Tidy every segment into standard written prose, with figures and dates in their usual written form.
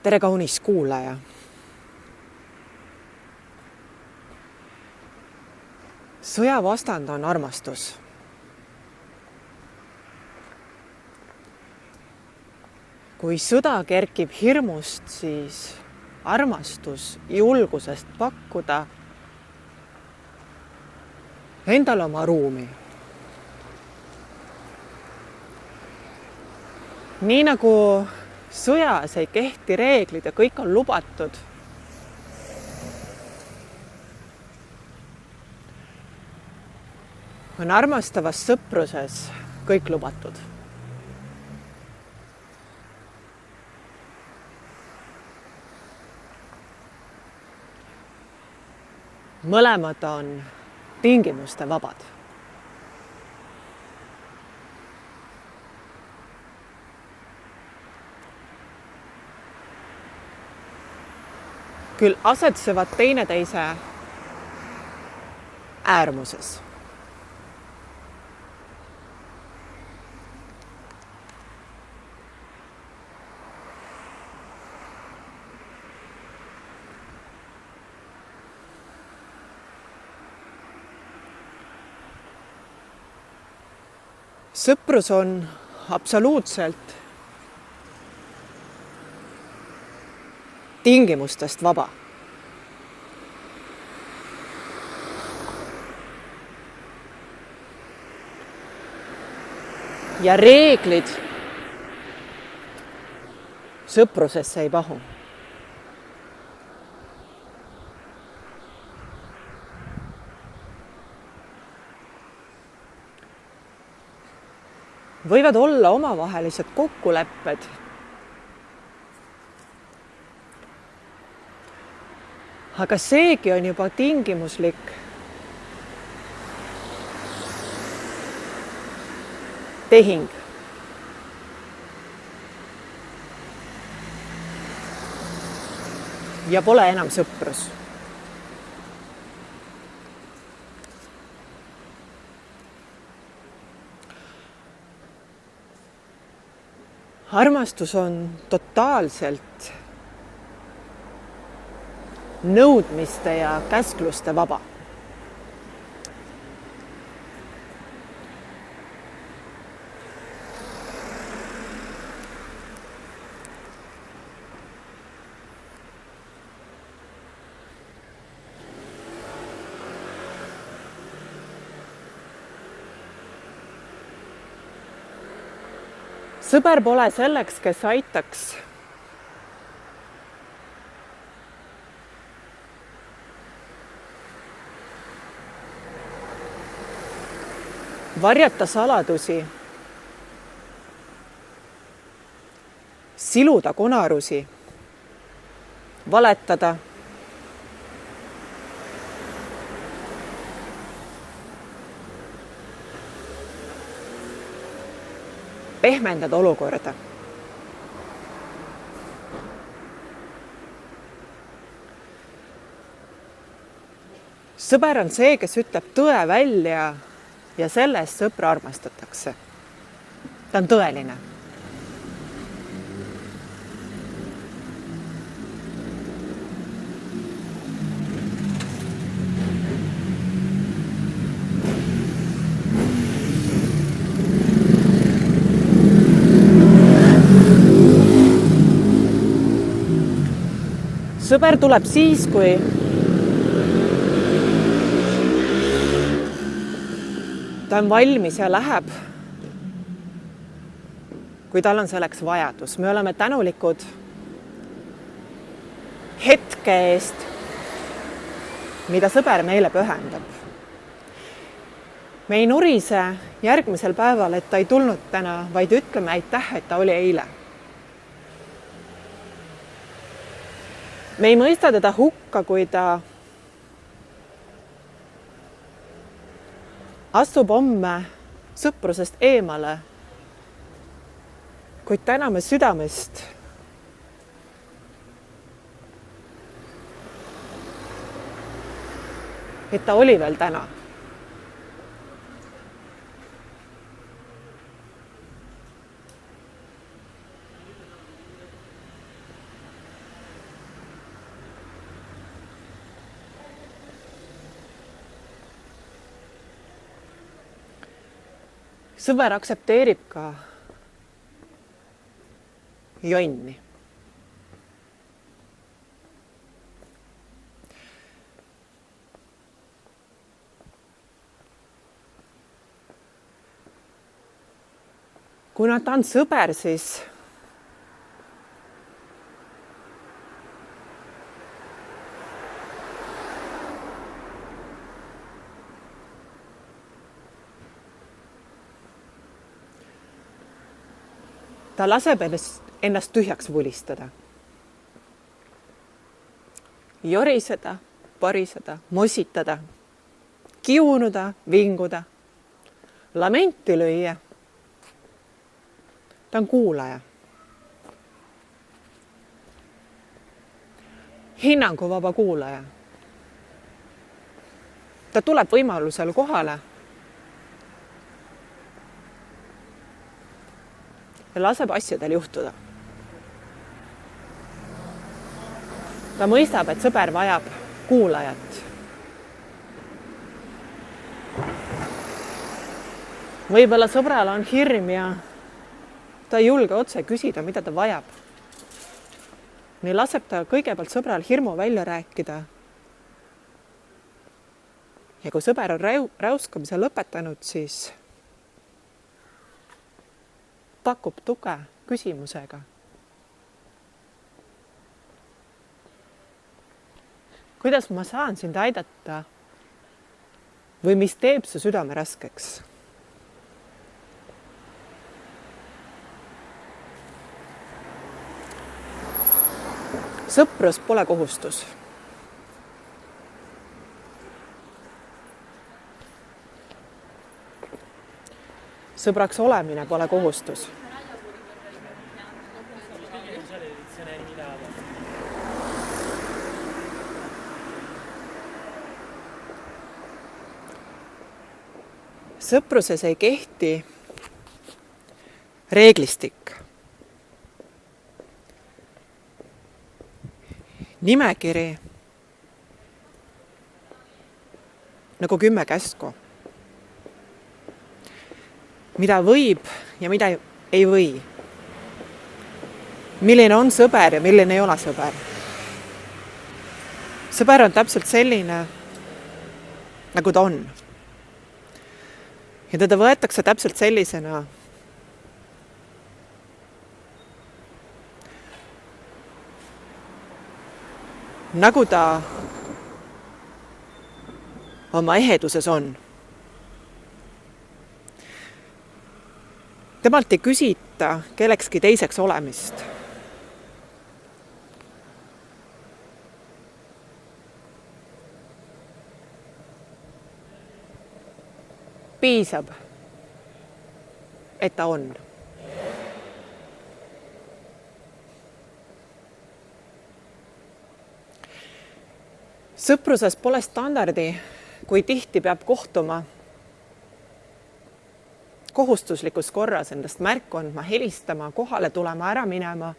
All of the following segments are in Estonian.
Tere, kaunis kuulaja. Sõja vastand on armastus. Kui sõda kerkib hirmust, siis armastus julgusest pakkuda endale oma ruumi. Nii nagu sõjas ei kehti reeglid ja kõik on lubatud, on armastavas sõpruses kõik lubatud. Mõlemad on tingimuste vabad. Küll asetsevad teineteise äärmuses. Sõprus on absoluutselt tingimustest vaba. Ja reeglid sõprusesse ei mahu. Võivad olla omavahelised kokkulepped, aga seegi on juba tingimuslik tehing. Ja pole enam sõprus. Armastus on totaalselt nõudmiste ja käskluste vaba. Sõber pole selleks, kes aitaks varjata saladusi, siluda konarusi, valetada, pehmendada olukorda. Sõber on see, kes ütleb tõe välja ja selle eest sõpra armastatakse. Ta on tõeline. Sõber tuleb siis, kui ta on valmis ja läheb, kui tal on selleks vajadus. Me oleme tänulikud hetke eest, mida sõber meile pühendab. Me ei nurise järgmisel päeval, et ta ei tulnud täna, vaid ütleme aitäh, et ta oli eile. Me ei mõista teda hukka, kui ta astub homme sõprusest eemale, kuid täname südamest, et ta oli veel täna. sõber aktsepteerib ka jonni. Kuna ta on sõber, siis ta laseb ennast tühjaks vulistada. Joriseda, pariseda, mositada, kiunuda, vinguda, lamenti lüüa. Ta on kuulaja. Hinnanguvaba kuulaja. Ta tuleb võimalusel kohale ja laseb asjadel juhtuda. Ta mõistab, et sõber vajab kuulajat. Võib-olla sõbral on hirm ja ta ei julge otse küsida, mida ta vajab. Nii laseb ta kõigepealt sõbral hirmu välja rääkida. Ja kui sõber on räuskamise lõpetanud, siis pakub tuge küsimusega. Kuidas ma saan sind aidata? Või mis teeb su südame raskeks? Sõprus pole kohustus. Sõbraks olemine pole kohustus. Sõpruses ei kehti reeglistik. Nimekiri nagu 10 käsku, mida võib ja mida ei või. Milline on sõber ja milline ei ole sõber. Sõber on täpselt selline, nagu ta on. Ja teda võetakse täpselt sellisena, nagu ta oma eheduses on. Temalt ei küsita kellekski teiseks olemist. Piisab, et ta on. Sõpruses pole standardi, kui tihti peab kohtuma kohustuslikus korras endast märku andma, helistama, kohale tulema, ära minema.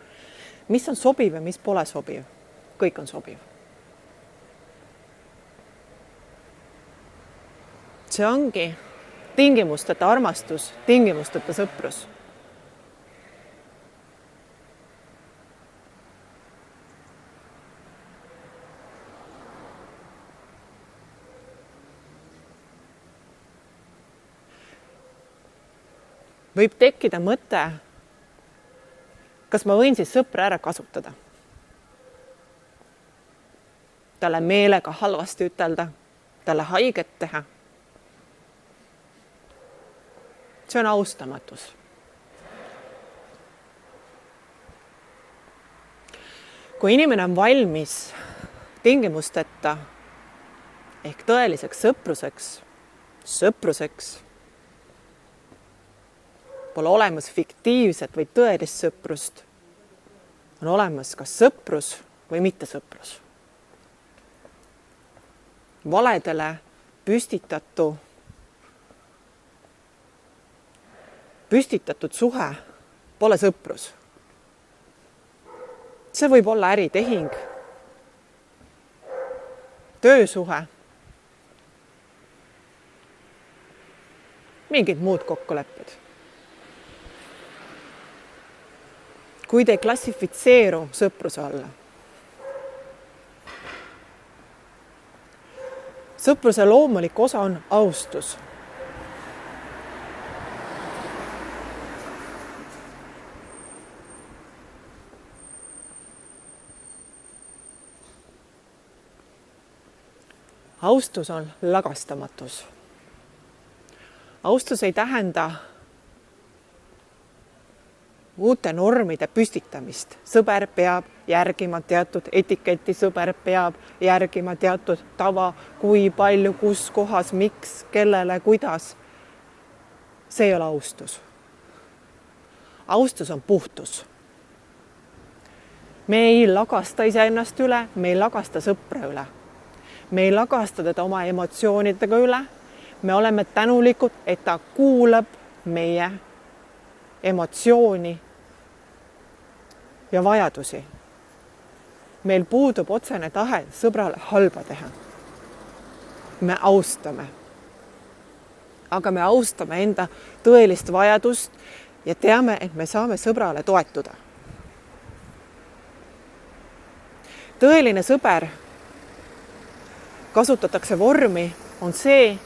Mis on sobiv ja mis pole sobiv? Kõik on sobiv. See ongi tingimusteta armastus, tingimusteta sõprus. Võib tekkida mõte, kas ma võin siis sõpra ära kasutada. Talle meelega halvasti ütelda, talle haiget teha. See on austamatus. Kui inimene on valmis tingimusteta ehk tõeliseks sõpruseks, pole olemas fiktiivset või tõelist sõprust. On olemas kas sõprus või mitte sõprus. Valedele püstitatud suhe pole sõprus. See võib olla äritehing, töösuhe, mingid muud kokkulepped. Kuid ei klassifitseeru sõpruse alla. Sõpruse loomulik osa on austus. Austus on lagastamatus. Austus ei tähenda uute normide püstitamist. Sõber peab järgima teatud etiketti, sõber peab järgima teatud tava, kui palju, kus kohas, miks, kellele, kuidas. See ei ole austus. Austus on puhtus. Me ei lagasta iseennast üle, me ei lagasta sõpra üle. Me ei lagasta teda oma emotsioonidega üle. Me oleme tänulikud, et ta kuulab meie emotsiooni ja vajadusi. Meil puudub otsene tahe sõbrale halba teha. Me austame. Aga me austame enda tõelist vajadust ja teame, et me saame sõbrale toetuda. Tõeline sõber kasutatakse vormi, on see,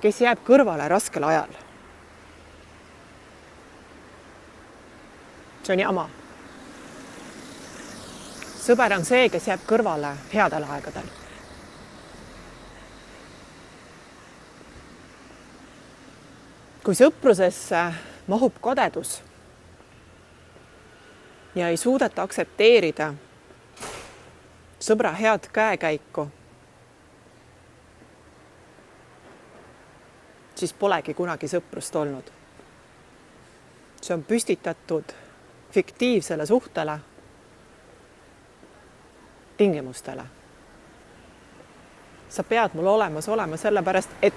kes jääb kõrvale raskel ajal. See on jama. Sõber on see, kes jääb kõrvale headel aegadel. Kui sõprusesse mahub kadedus ja ei suudeta aktsepteerida sõbra head käekäiku, siis polegi kunagi sõprust olnud. See on püstitatud fiktiivsele suhtele, tingimustele. Sa pead mul olemas olema sellepärast, et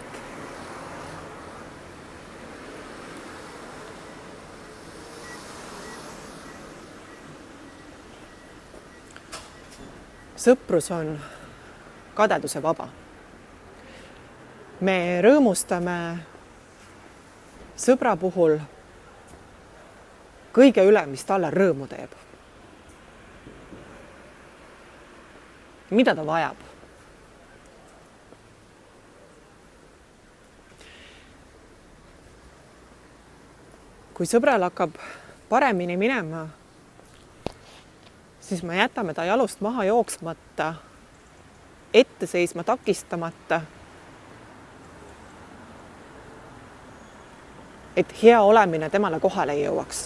sõprus on kadeduse vaba. Me rõõmustame sõbra puhul kõige üle, mis talle rõõmu teeb. Mida ta vajab? Kui sõbral hakkab paremini minema, siis me jätame ta jalust maha jooksmata, ette seisma takistamata, et hea olemine temale kohale ei jõuaks.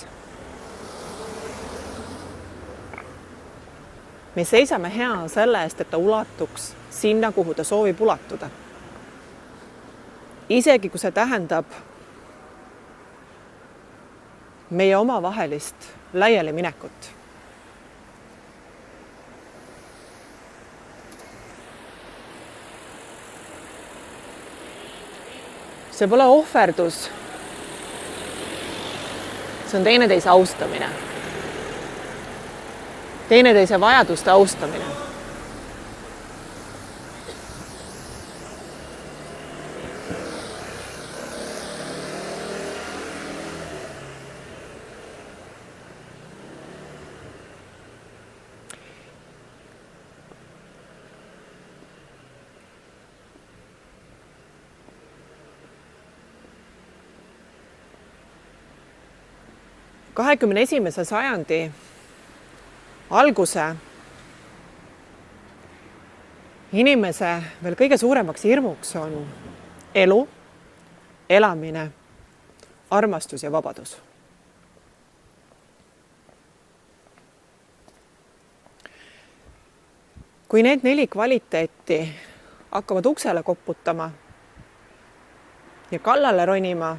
Me seisame hea selle eest, et ta ulatuks sinna, kuhu ta soovib ulatuda. Isegi kui see tähendab meie omavahelist laiali minekut. See pole ohverdus. See on teineteise austamine. Teineteise vajaduste austamine. Kahekümne esimese sajandi alguse inimese veel kõige suuremaks hirmuks on elu, elamine, armastus ja vabadus. Kui need 4 kvaliteeti hakkavad uksele koputama ja kallale ronima,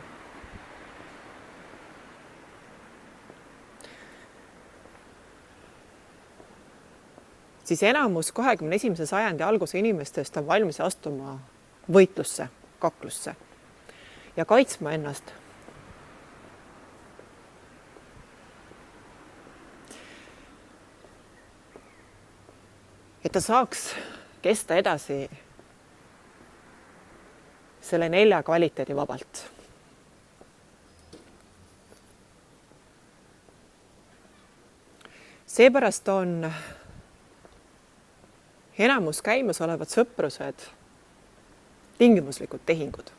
siis enamus 21. sajandi alguse inimestest on valmis astuma võitlusse, kaklusse ja kaitsma ennast. Et ta saaks kesta edasi selle 4 kvaliteedi vabalt. Seepärast on enamus käimasolevad sõprused tingimuslikud tehingud.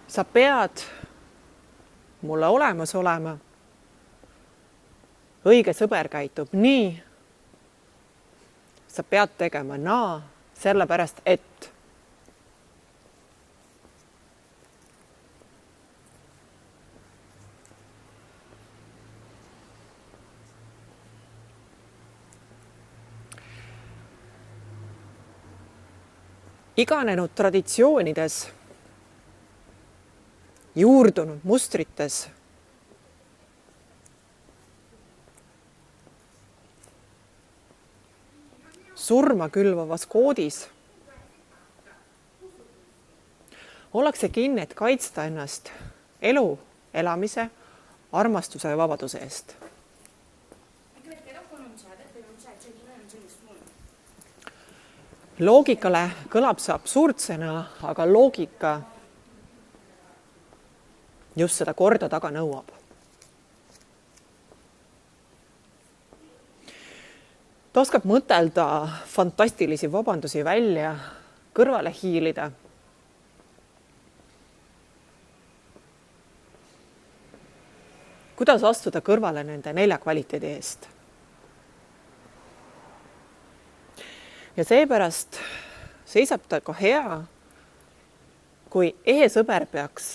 Sa pead mulle olemas olema. Õige sõber käitub nii. Sa pead tegema naa, sellepärast et iganenud traditsioonides, juurdunud mustrites surma külvavas koodis ollakse kinni, et kaitsta ennast elu, elamise, armastuse ja vabaduse eest. Loogikale kõlab see absurdsena, aga loogika just seda korda taga nõuab. Ta oskab mõtelda fantastilisi vabandusi välja, kõrvale hiilida. Kuidas astuda kõrvale nende 4 kvaliteedi eest? Ja seepärast seisab ta ka hea, kui ehe sõber peaks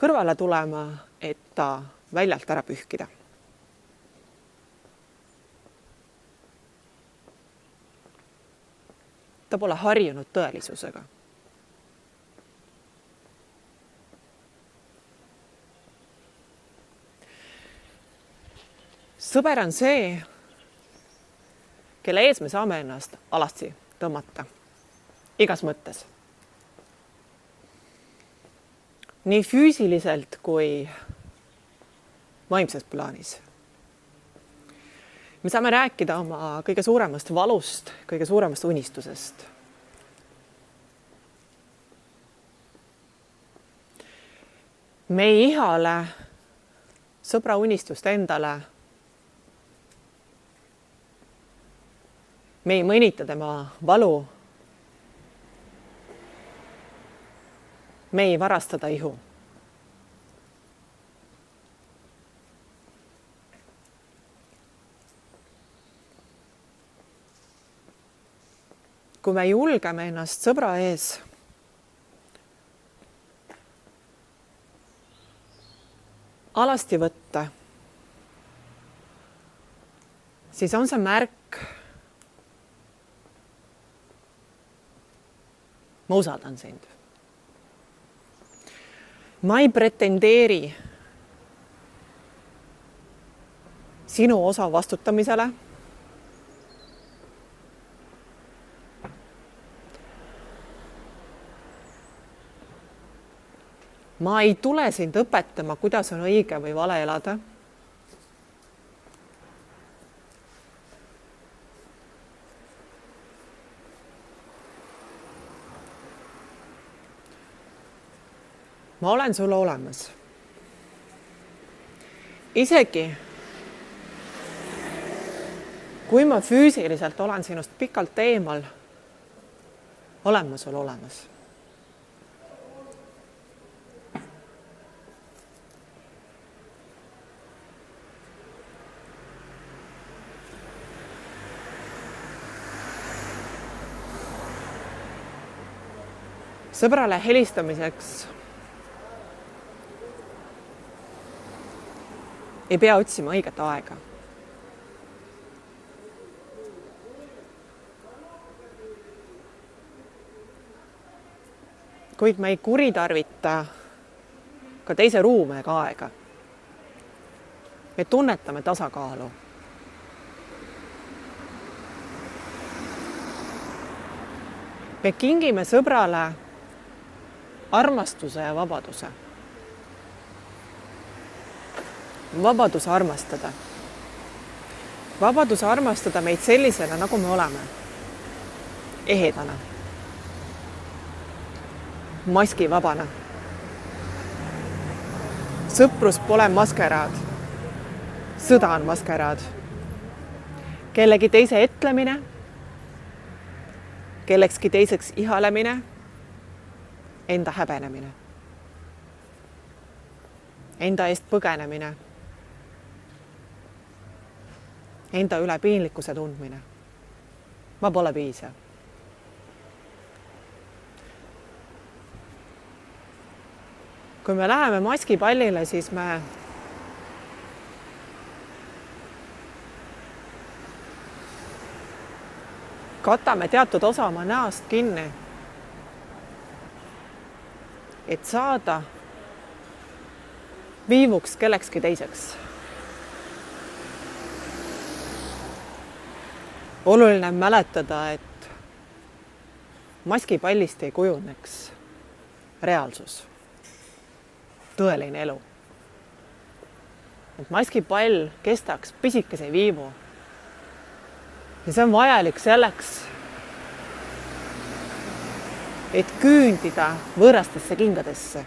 kõrvale tulema, et ta väljalt ära pühkida. Ta pole harjunud tõelisusega. Sõber on see, kelle ees me saame ennast alasti tõmmata. Igas mõttes. Nii füüsiliselt kui vaimses plaanis. Me saame rääkida oma kõige suuremast valust, kõige suuremast unistusest. Me ei ihale sõbra unistust endale. Me ei mõnita tema valu. Me ei varasta ta ihu. Kui me julgeme ennast sõbra ees alasti võtta, siis on see märk, ma usaldan sind. Ma ei pretendeeri sinu osa vastutamisele. Ma ei tule sind õpetama, kuidas on õige või vale elada. Ma olen sulle olemas. Isegi kui ma füüsiliselt olen sinust pikalt eemal, olen ma sulle olemas. Sõbrale helistamiseks ei pea otsima õiget aega. Kuid me ei kuritarvita ka teise ruume ega aega. Me tunnetame tasakaalu. Me kingime sõbrale armastuse ja vabaduse. Vabaduse armastada. Vabaduse armastada meid sellisena, nagu me oleme. Ehedana. maskivabana. Sõprus pole maskeraad. Sõda on maskeraad. Kellegi teise etlemine, kellekski teiseks ihalemine, enda häbenemine, enda eest põgenemine, enda üle piinlikkuse tundmine. Ma pole piisav. Kui me läheme maskipallile, siis me katame teatud osa oma näost kinni, et saada viivuks kellekski teiseks. Oluline on mäletada, et maskipallist ei kujuneks reaalsus, tõeline elu. Et maskipall kestaks pisikese viivu. Ja see on vajalik selleks, et küündida võõrastesse kingadesse.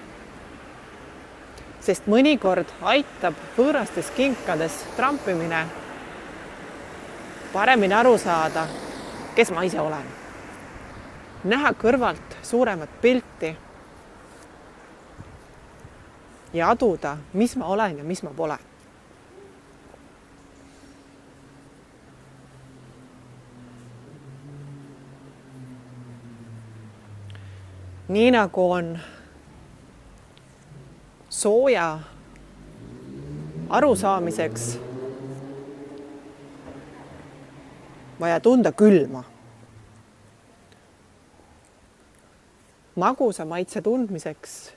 Sest mõnikord aitab võõrastes kinkades trampimine paremini aru saada, kes ma ise olen. Näha kõrvalt suuremat pilti ja aduda, mis ma olen ja mis ma pole. Nii nagu on sooja arusaamiseks vaja tunda külma. Magusa maitse tundmiseks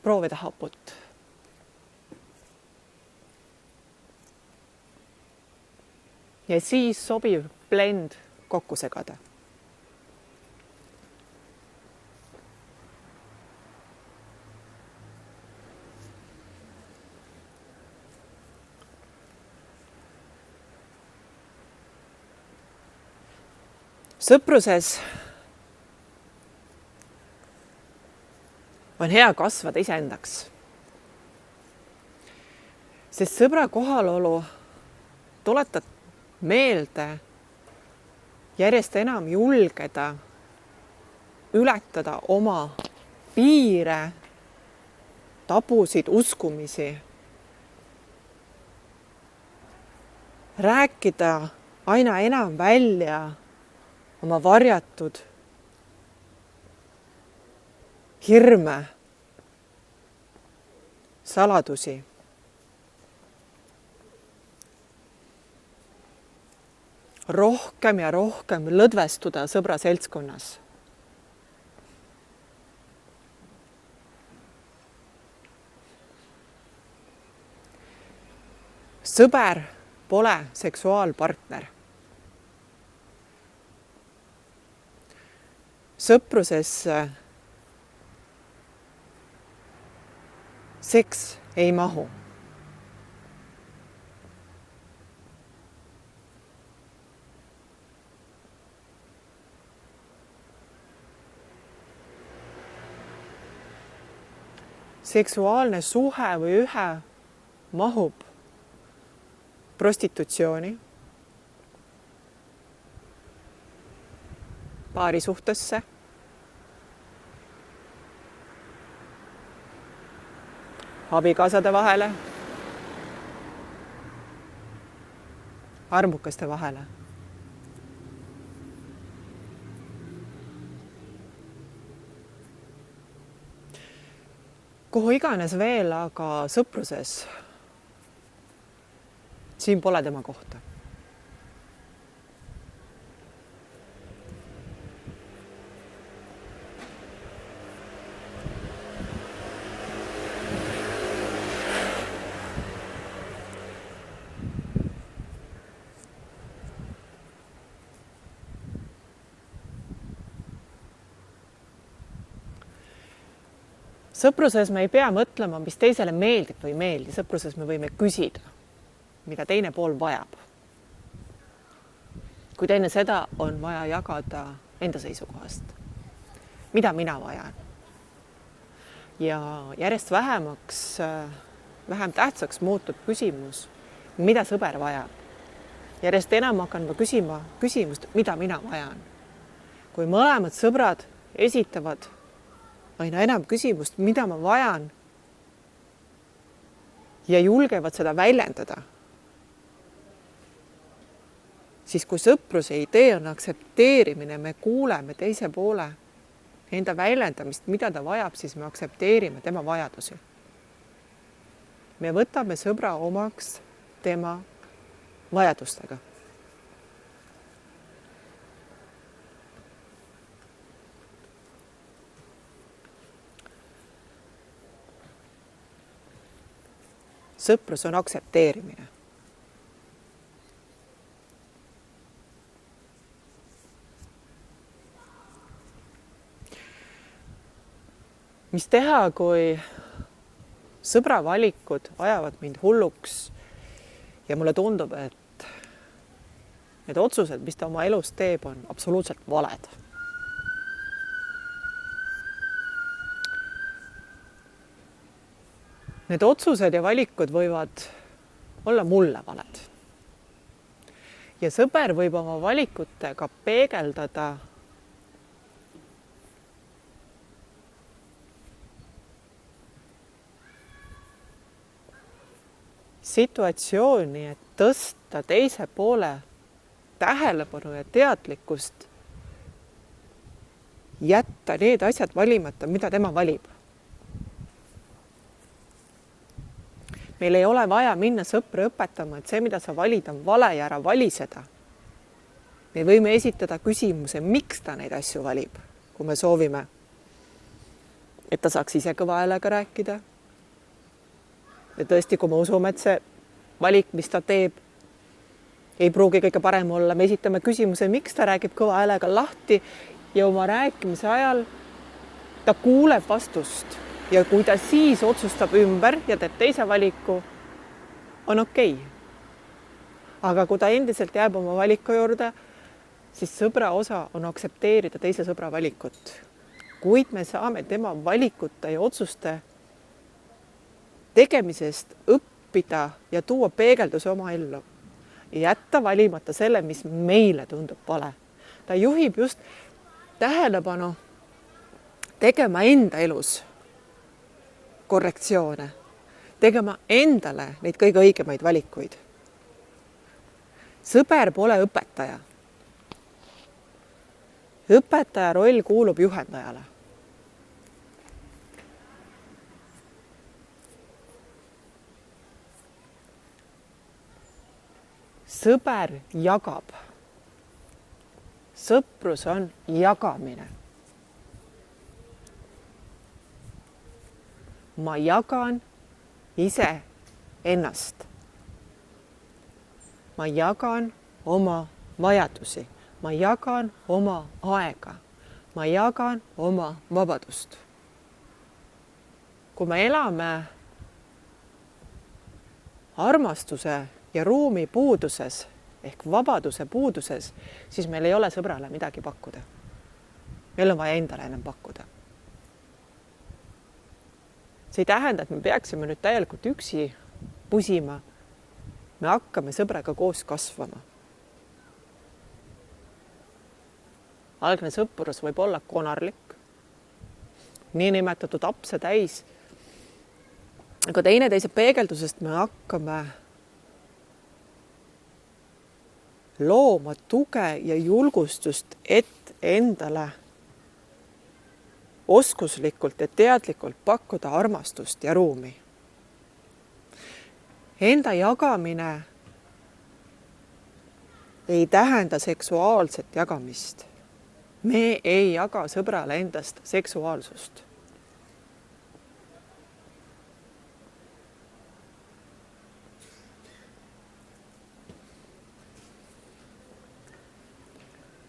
proovida haput. Ja siis sobiv blend kokku segada. Sõpruses on hea kasvada iseendaks. Sest sõbra kohalolu tuletab meelde järjest enam julgeda ületada oma piire, tabusid, uskumisi. Rääkida aina enam välja oma varjatud hirme, saladusi. Rohkem ja rohkem lõdvestuda sõbra seltskonnas. Sõber pole seksuaalpartner. Sõpruses seks ei mahu. Seksuaalne suhe või ühe mahub prostitutsiooni, paarisuhtesse, abikaasade vahele, armukaste vahele. Kuhu iganes veel, aga sõpruses siin pole tema kohta. Sõpruses me ei pea mõtlema, mis teisele meeldib või meeldi. Sõpruses me võime küsida, mida teine pool vajab. kuid enne seda on vaja jagada enda seisukohast, mida mina vajan. Ja järjest vähem tähtsaks muutub küsimus, mida sõber vajab. Järjest enam hakkan ma küsima küsimust, mida mina vajan. Kui mõlemad sõbrad esitavad aina enam küsimust, mida ma vajan ja julgevad seda väljendada, siis kui sõpruse idee on aktsepteerimine, me kuuleme teise poole enda väljendamist, mida ta vajab, siis me aktsepteerime tema vajadusi. Me võtame sõbra omaks tema vajadustega. Sõprus on aktsepteerimine. Mis teha, kui sõbra valikud ajavad mind hulluks ja mulle tundub, et need otsused, mis ta oma elus teeb, on absoluutselt valed. Need otsused ja valikud võivad olla mulle valed. Ja sõber võib oma valikutega peegeldada situatsiooni, et tõsta teise poole tähelepanu ja teadlikkust, jätta need asjad valimata, mida tema valib. Meil ei ole vaja minna sõpra õpetama, et see, mida sa valid, on vale ja ära vali seda. Me võime esitada küsimuse, miks ta neid asju valib, kui me soovime, et ta saaks ise kõva häälega rääkida. Ja tõesti, kui me usume, et see valik, mis ta teeb, ei pruugi kõige parem olla, me esitame küsimuse, miks ta räägib kõva häälega lahti ja oma rääkimise ajal ta kuuleb vastust. Ja kui ta siis otsustab ümber ja teeb teise valiku, on okei. Aga kui ta endiselt jääb oma valiku juurde, siis sõbra osa on aktsepteerida teise sõbra valikut. Kuid me saame tema valikute ja otsuste tegemisest õppida ja tuua peegelduse oma ellu. Ja jätta valimata selle, mis meile tundub vale. Ta juhib just tähelepanu tegema enda elus korrektsioone, tegema endale neid kõige õigemaid valikuid. Sõber pole õpetaja. Õpetaja roll kuulub juhendajale. Sõber jagab. Sõprus on jagamine. Ma jagan ise ennast. Ma jagan oma vajadusi. Ma jagan oma aega. Ma jagan oma vabadust. Kui me elame armastuse ja ruumi puuduses ehk vabaduse puuduses, siis meil ei ole sõbrale midagi pakkuda. Meil on vaja endale enam pakkuda. See ei tähenda, et me peaksime nüüd täielikult üksi pusima. Me hakkame sõbraga koos kasvama. Algne sõprus võib olla konarlik, niinimetatud apse täis. Aga teineteise peegeldusest me hakkame looma tuge ja julgustust, et endale oskuslikult ja teadlikult pakkuda armastust ja ruumi. Enda jagamine ei tähenda seksuaalset jagamist. Me ei jaga sõbrale endast seksuaalsust.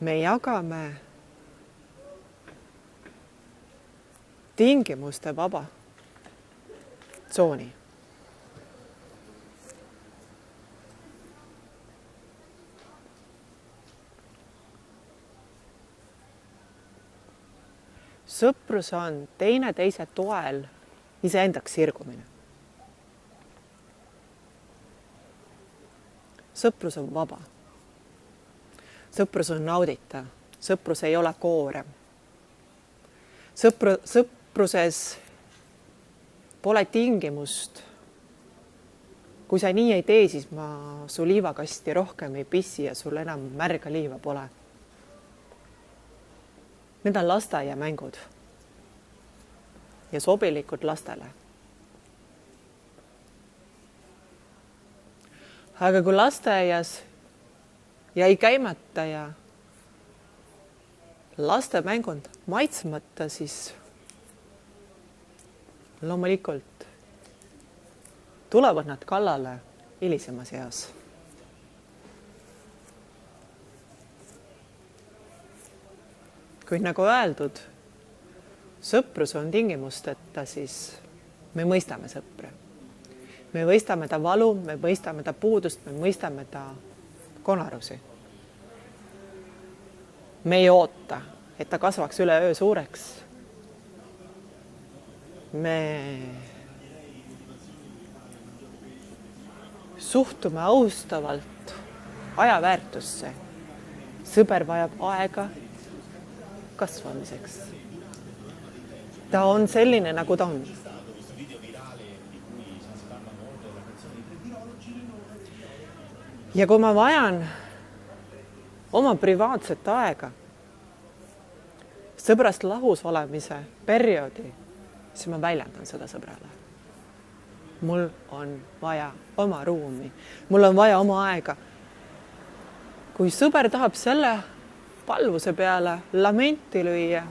Me jagame tingimuste vaba tsooni. sõprus on teineteise toel iseendaks sirgumine. Sõprus on vaba. Sõprus on nauditav. Sõprus ei ole koorem. Sõpruses pole tingimust. Kui sa nii ei tee, siis ma su liivakasti rohkem ei pissi ja sul enam märga liiva pole. Need on lasteaiamängud ja sobilikud lastele. Aga kui lasteaias jäi käimata ja laste mängud maitsmata, siis loomulikult tulevad nad kallale hilisemas eas. Kuid nagu öeldud, sõprus on tingimusteta, siis me mõistame sõpra. Me mõistame ta valu, me mõistame ta puudust, me mõistame ta konarusi. Me ei oota, et ta kasvaks üle öö suureks. Me suhtume austavalt ajaväärtusse. Sõber vajab aega kasvamiseks. Ta on selline, nagu ta on. Ja kui ma vajan oma privaatset aega, sõbrast lahus olemise perioodi, siis ma väljendan seda sõbrale. Mul on vaja oma ruumi, mul on vaja oma aega. Kui sõber tahab selle palvuse peale lamenti lüüa,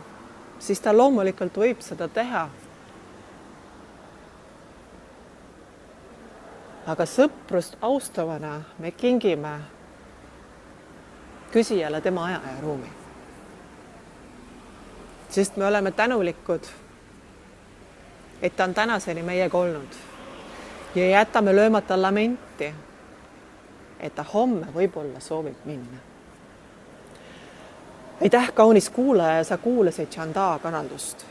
siis ta loomulikult võib seda teha. Aga sõprust austavana me kingime küsijale tema aja ja ruumi. Sest me oleme tänulikud, et ta on tänaseni meiega olnud ja jätame löömata lamenti, et ta homme võib-olla soovib minna. Aitäh, kaunis kuulaja, sa kuulasid Chanda kanaldust.